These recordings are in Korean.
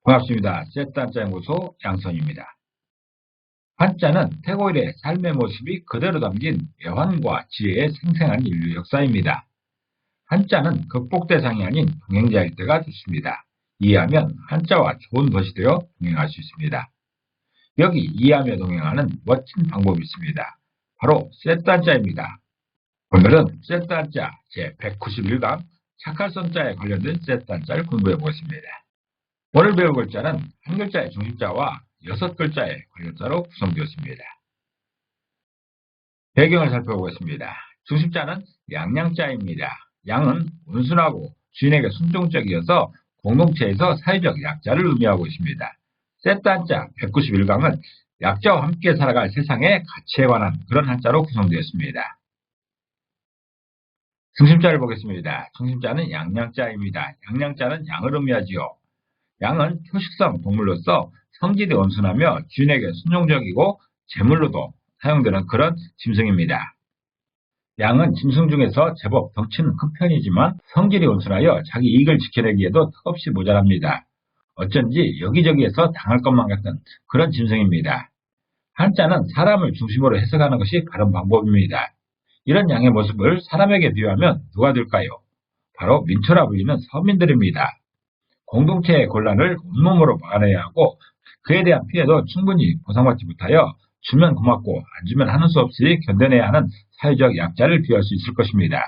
반갑습니다. 셋단자연구소 양선입니다. 한자는 태고일의 삶의 모습이 그대로 담긴 애환과 지혜의 생생한 인류 역사입니다. 한자는 극복 대상이 아닌 동행자일 때가 좋습니다. 이해하면 한자와 좋은 것이 되어 동행할 수 있습니다. 여기 이해하며 동행하는 멋진 방법이 있습니다. 바로 셋단자입니다. 오늘은 셋단자 제191강 착할 선자에 관련된 셋단자를 공부해 보겠습니다. 오늘 배울 글자는 한 글자의 중심자와 6글자의 관련자로 구성되었습니다. 배경을 살펴보겠습니다. 중심자는 양양자입니다. 양은 온순하고 주인에게 순종적이어서 공동체에서 사회적 약자를 의미하고 있습니다. 셋단자 191강은 약자와 함께 살아갈 세상의 가치에 관한 그런 한자로 구성되었습니다. 중심자를 보겠습니다. 중심자는 양양자입니다. 양양자는 양을 의미하지요. 양은 초식성 동물로서 성질이 온순하며 주인에게 순종적이고 제물로도 사용되는 그런 짐승입니다. 양은 짐승 중에서 제법 덩치는 큰 편이지만 성질이 온순하여 자기 이익을 지켜내기에도 턱없이 모자랍니다. 어쩐지 여기저기에서 당할 것만 같은 그런 짐승입니다. 한자는 사람을 중심으로 해석하는 것이 바른 방법입니다. 이런 양의 모습을 사람에게 비유하면 누가 될까요? 바로 민초라 불리는 서민들입니다. 공동체의 곤란을 온몸으로 막아내야 하고 그에 대한 피해도 충분히 보상받지 못하여 주면 고맙고 안 주면 하는 수 없이 견뎌내야 하는 사회적 약자를 비유할 수 있을 것입니다.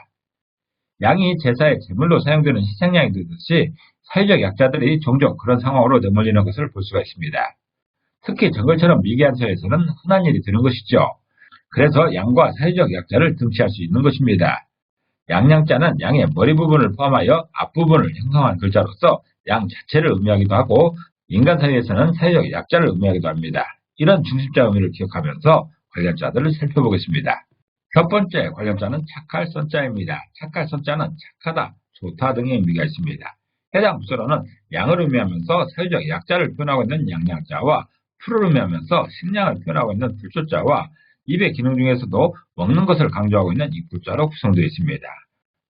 양이 제사의 제물로 사용되는 희생양이 되듯이 사회적 약자들이 종종 그런 상황으로 내몰리는 것을 볼 수가 있습니다. 특히 정글처럼 미개한 사회에서는 흔한 일이 되는 것이죠. 그래서 양과 사회적 약자를 등치할 수 있는 것입니다. 양양자는 양의 머리 부분을 포함하여 앞부분을 형성한 글자로서 양 자체를 의미하기도 하고 인간 사이에서는 사회적 약자를 의미하기도 합니다. 이런 중심자 의미를 기억하면서 관련자들을 살펴보겠습니다. 첫 번째 관련자는 착할 선자입니다. 착할 선자는 착하다, 좋다 등의 의미가 있습니다. 해당 부서로는 양을 의미하면서 사회적 약자를 표현하고 있는 양양자와 풀을 의미하면서 식량을 표현하고 있는 풀초자와 입의 기능 중에서도 먹는 것을 강조하고 있는 입구자로 구성되어 있습니다.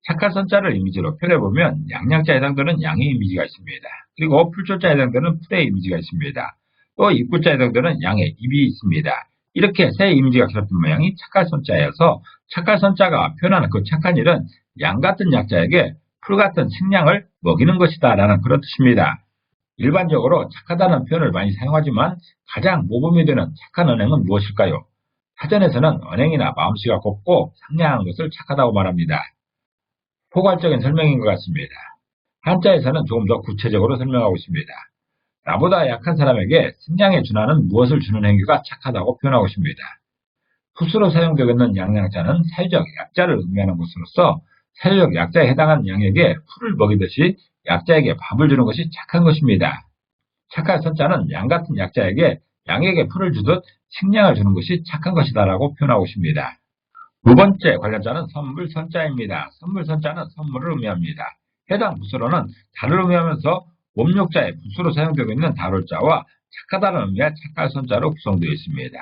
착할 선자를 이미지로 표현해보면 양양자에 해당되는 양의 이미지가 있습니다. 그리고 풀초자에 해당되는 풀의 이미지가 있습니다. 또 입구자에 해당되는 양의 입이 있습니다. 이렇게 세 이미지가 결합된 모양이 착할 선자여서 착할 선자가 표현하는 그 착한 일은 양 같은 약자에게 풀 같은 식량을 먹이는 것이다 라는 그런 뜻입니다. 일반적으로 착하다는 표현을 많이 사용하지만 가장 모범이 되는 착한 언행은 무엇일까요? 사전에서는 언행이나 마음씨가 곱고 상냥한 것을 착하다고 말합니다. 포괄적인 설명인 것 같습니다. 한자에서는 조금 더 구체적으로 설명하고 있습니다. 나보다 약한 사람에게 식량에 준하는 무엇을 주는 행위가 착하다고 표현하고 있습니다. 풋으로 사용되고 있는 양양자는 사회적 약자를 의미하는 것으로서 사회적 약자에 해당하는 양에게 풀을 먹이듯이 약자에게 밥을 주는 것이 착한 것입니다. 착한 선자는 양 같은 약자에게 양에게 풀을 주듯 식량을 주는 것이 착한 것이다 라고 표현하고 있습니다. 두 번째 관련자는 선물선자입니다. 선물선자는 선물을 의미합니다. 해당 부수로는 달을 의미하면서 몸욕자의 부수로 사용되고 있는 달월자와 착하다는 의미의 착할 선자로 구성되어 있습니다.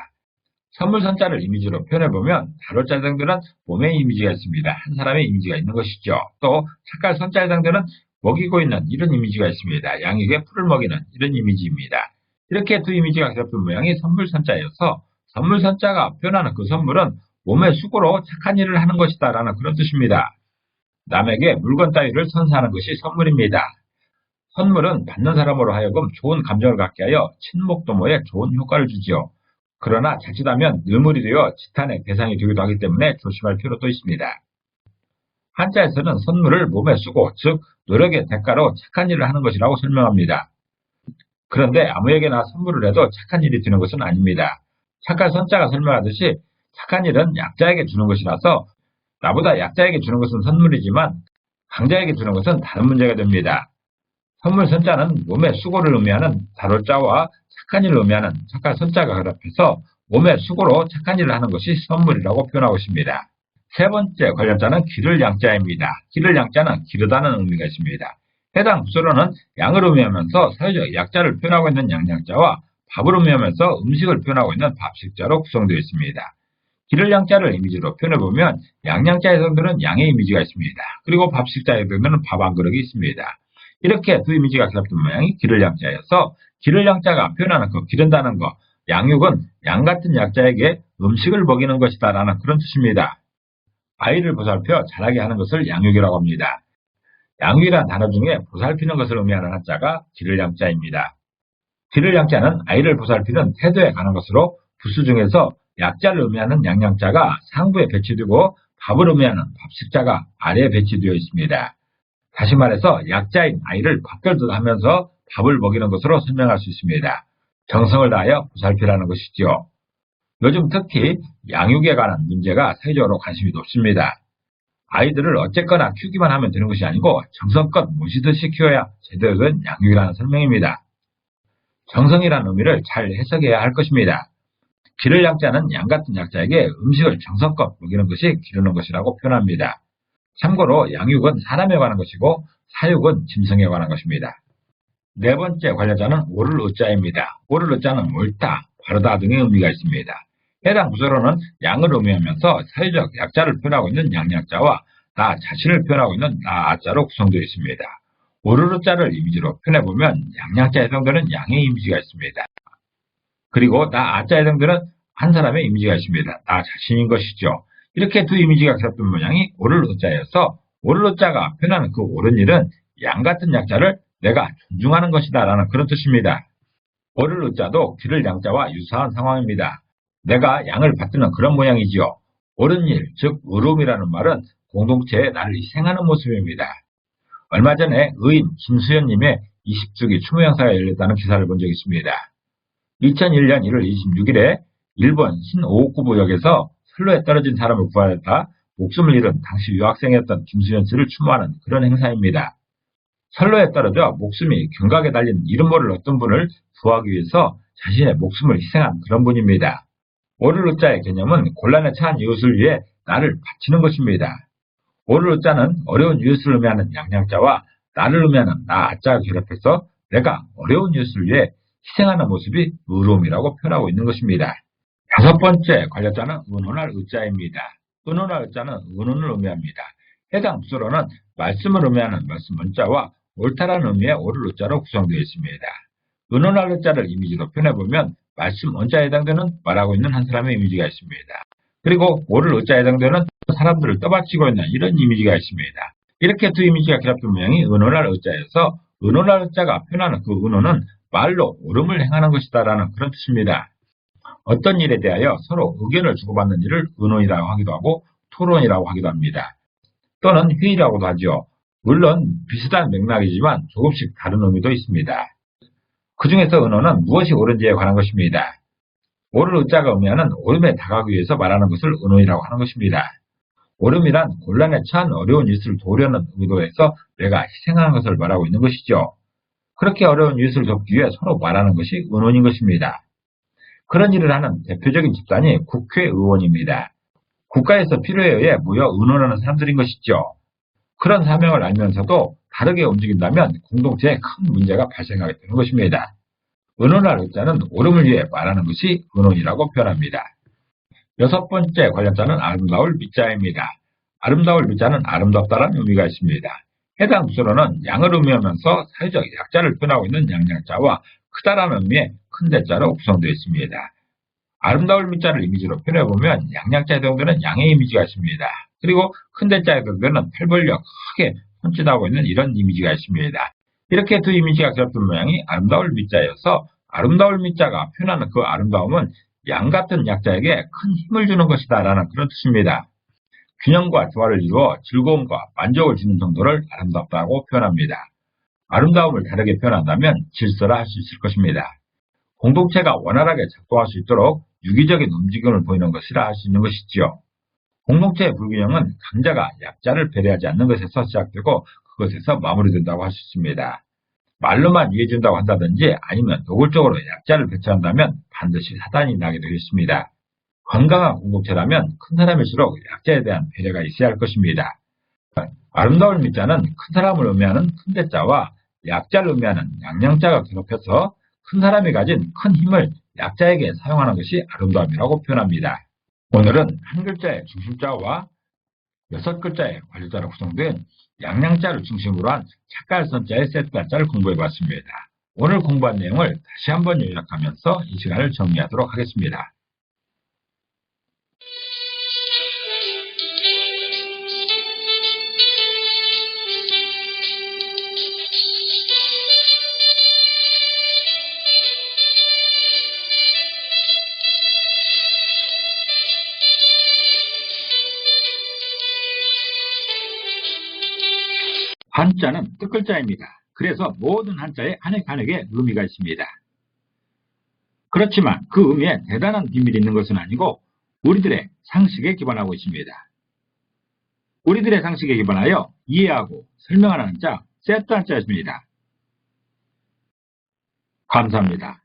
선물선자를 이미지로 표현해보면 달월자에 해당되는 몸의 이미지가 있습니다. 한 사람의 이미지가 있는 것이죠. 또 착할 선자에 해당되는 먹이고 있는 이런 이미지가 있습니다. 양에게 풀을 먹이는 이런 이미지입니다. 이렇게 두 이미지가 결합된 모양이 선물선자여서 선물선자가 표현하는 그 선물은 몸의 수고로 착한 일을 하는 것이다 라는 그런 뜻입니다. 남에게 물건 따위를 선사하는 것이 선물입니다. 선물은 받는 사람으로 하여금 좋은 감정을 갖게 하여 친목도모에 좋은 효과를 주지요. 그러나 자칫하면 늘물이 되어 지탄의 대상이 되기도 하기 때문에 조심할 필요도 있습니다. 한자에서는 선물을 몸에 쓰고 즉 노력의 대가로 착한 일을 하는 것이라고 설명합니다. 그런데 아무에게나 선물을 해도 착한 일이 되는 것은 아닙니다. 착한 선자가 설명하듯이 착한 일은 약자에게 주는 것이라서 나보다 약자에게 주는 것은 선물이지만 강자에게 주는 것은 다른 문제가 됩니다. 선물 선자는 몸의 수고를 의미하는 달월자와 착한 일을 의미하는 착한 선자가 결합해서 몸의 수고로 착한 일을 하는 것이 선물이라고 표현하고 있습니다. 세 번째 관련자는 기를 양자입니다. 기를 양자는 기르다는 의미가 있습니다. 해당 부서로는 양을 의미하면서 사회적 약자를 표현하고 있는 양양자와 밥을 의미하면서 음식을 표현하고 있는 밥식자로 구성되어 있습니다. 기를 양자를 이미지로 표현해보면 양양자에 해당되는 양의 이미지가 있습니다. 그리고 밥식자에 해당되는 밥 한 그릇이 있습니다. 이렇게 두 이미지가 결합된 모양이 기를 양자여서 기를 양자가 표현하는 그 기른다는 거, 양육은 양 같은 약자에게 음식을 먹이는 것이다 라는 그런 뜻입니다. 아이를 보살펴 자라게 하는 것을 양육이라고 합니다. 양육이란 단어 중에 보살피는 것을 의미하는 한자가 기를 양자입니다. 기를 양자는 아이를 보살피는 태도에 관한 것으로 부수 중에서 약자를 의미하는 양양자가 상부에 배치되고 밥을 의미하는 밥식자가 아래에 배치되어 있습니다. 다시 말해서 약자인 아이를 밥결도 하면서 밥을 먹이는 것으로 설명할 수 있습니다. 정성을 다하여 보살피라는 것이지요. 요즘 특히 양육에 관한 문제가 사회적으로 관심이 높습니다. 아이들을 어쨌거나 키우기만 하면 되는 것이 아니고 정성껏 모시듯이 키워야 제대로 된 양육이라는 설명입니다. 정성이라는 의미를 잘 해석해야 할 것입니다. 기를 양자는 양 같은 약자에게 음식을 정성껏 먹이는 것이 기르는 것이라고 표현합니다. 참고로 양육은 사람에 관한 것이고 사육은 짐승에 관한 것입니다. 네 번째 관련자는 옳을 의자입니다. 옳을 의자는 옳다, 바르다 등의 의미가 있습니다. 해당 구조로는 양을 의미하면서 사회적 약자를 표현하고 있는 양약자와 나 자신을 표현하고 있는 나자로 구성되어 있습니다. 옳을 의자를 이미지로 표현해보면 양약자에 해당되는 양의 이미지가 있습니다. 그리고 나 아자에 해당되는 한 사람의 이미지가 있습니다. 나 자신인 것이죠. 이렇게 두 이미지가 결합된 모양이 옳을 의자여서 옳을 의자가 표현하는 그 옳은 일은 양 같은 약자를 내가 존중하는 것이다 라는 그런 뜻입니다. 옳을 의자도 기를 양자와 유사한 상황입니다. 내가 양을 받드는 그런 모양이지요. 옳은 일, 즉 의로움이라는 말은 공동체에 나를 희생하는 모습입니다. 얼마 전에 의인 김수현님의 20주기 추모 행사가 열렸다는 기사를 본 적이 있습니다. 2001년 1월 26일에 일본 신오쿠부역에서 선로에 떨어진 사람을 구하다 목숨을 잃은 당시 유학생이었던 김수현 씨를 추모하는 그런 행사입니다. 선로에 떨어져 목숨이 경각에 달린 이름 모를 어떤 분을 구하기 위해서 자신의 목숨을 희생한 그런 분입니다. 옳을 의자의 개념은 곤란에 처한 이웃을 위해 나를 바치는 것입니다. 옳을 의자는 어려운 이웃을 의미하는 양양자와 나를 의미하는 나아자가 결합해서 내가 어려운 이웃을 위해 희생하는 모습이 의로움이라고 표현하고 있는 것입니다. 다섯 번째 관련자는 의논할 의자입니다. 의논할 의자는 의논을 의미합니다. 해당 부서로는 말씀을 의미하는 말씀 문자와 옳다라는 의미의 옳을 의자로 구성되어 있습니다. 의논할 의자를 이미지로 표현해보면 말씀 원자에 해당되는 말하고 있는 한 사람의 이미지가 있습니다. 그리고 옳을 의자에 해당되는 사람들을 떠받치고 있는 이런 이미지가 있습니다. 이렇게 두 이미지가 결합된 모양이 의논할 의자여서 의논할 의자가 표현하는 그 의논은 말로 옳음을 행하는 것이다 라는 그런 뜻입니다. 어떤 일에 대하여 서로 의견을 주고받는 일을 의논이라고 하기도 하고 토론이라고 하기도 합니다. 또는 회의라고도 하죠. 물론 비슷한 맥락이지만 조금씩 다른 의미도 있습니다. 그 중에서 의논은 무엇이 옳은지에 관한 것입니다. 옳을 의자가 의미하는 옳음에 다가가기 위해서 말하는 것을 의논이라고 하는 것입니다. 옳음이란 곤란에 처한 어려운 이웃을 도우려는 의도에서 내가 희생하는 것을 말하고 있는 것이죠. 그렇게 어려운 이웃을 돕기 위해 서로 말하는 것이 의논인 것입니다. 그런 일을 하는 대표적인 집단이 국회의원입니다. 국가에서 필요에 의해 모여 의논하는 사람들인 것이죠. 그런 사명을 알면서도 다르게 움직인다면 공동체에 큰 문제가 발생하게 되는 것입니다. 의논할 의자는 옳음을 위해 말하는 것이 의논이라고 표현합니다. 여섯 번째 관련자는 아름다울 미자입니다. 아름다울 미자는 아름답다라는 의미가 있습니다. 해당 부서로는 양을 의미하면서 사회적 약자를 표현하고 있는 양약자와 크다라는 의미의 큰 대자로 구성되어 있습니다. 아름다울 미자를 이미지로 표현해보면 양약자에 해당되는 양의 이미지가 있습니다. 그리고 큰 대자에 해당되는 팔 벌려 크게 손짓하고 있는 이런 이미지가 있습니다. 이렇게 두 이미지가 결합된 모양이 아름다울 미자여서 아름다울 미자가 표현하는 그 아름다움은 양 같은 약자에게 큰 힘을 주는 것이다 라는 그런 뜻입니다. 균형과 조화를 이루어 즐거움과 만족을 주는 정도를 아름답다고 표현합니다. 아름다움을 다르게 표현한다면 질서라 할 수 있을 것입니다. 공동체가 원활하게 작동할 수 있도록 유기적인 움직임을 보이는 것이라 할 수 있는 것이지요. 공동체의 불균형은 강자가 약자를 배려하지 않는 것에서 시작되고 그것에서 마무리된다고 할 수 있습니다. 말로만 이해준다고 한다든지 아니면 노골적으로 약자를 배치한다면 반드시 사단이 나게 되겠습니다. 건강한 공동체라면 큰 사람일수록 약자에 대한 배려가 있어야 할 것입니다. 아름다울 미자는 큰 사람을 의미하는 큰 대자와 약자를 의미하는 양양자가 결합해서 큰 사람이 가진 큰 힘을 약자에게 사용하는 것이 아름다움이라고 표현합니다. 오늘은 한 글자의 중심자와 여섯 글자의 관료자로 구성된 양양자를 중심으로 한 착갈선자의 세트 한자를 공부해봤습니다. 오늘 공부한 내용을 다시 한번 요약하면서 이 시간을 정리하도록 하겠습니다. 한자는 뜻글자입니다. 그래서 모든 한자에 한획한획의 의미가 있습니다. 그렇지만 그 의미에 대단한 비밀이 있는 것은 아니고 우리들의 상식에 기반하고 있습니다. 우리들의 상식에 기반하여 이해하고 설명하는 한자, 세트 한자였습니다. 감사합니다.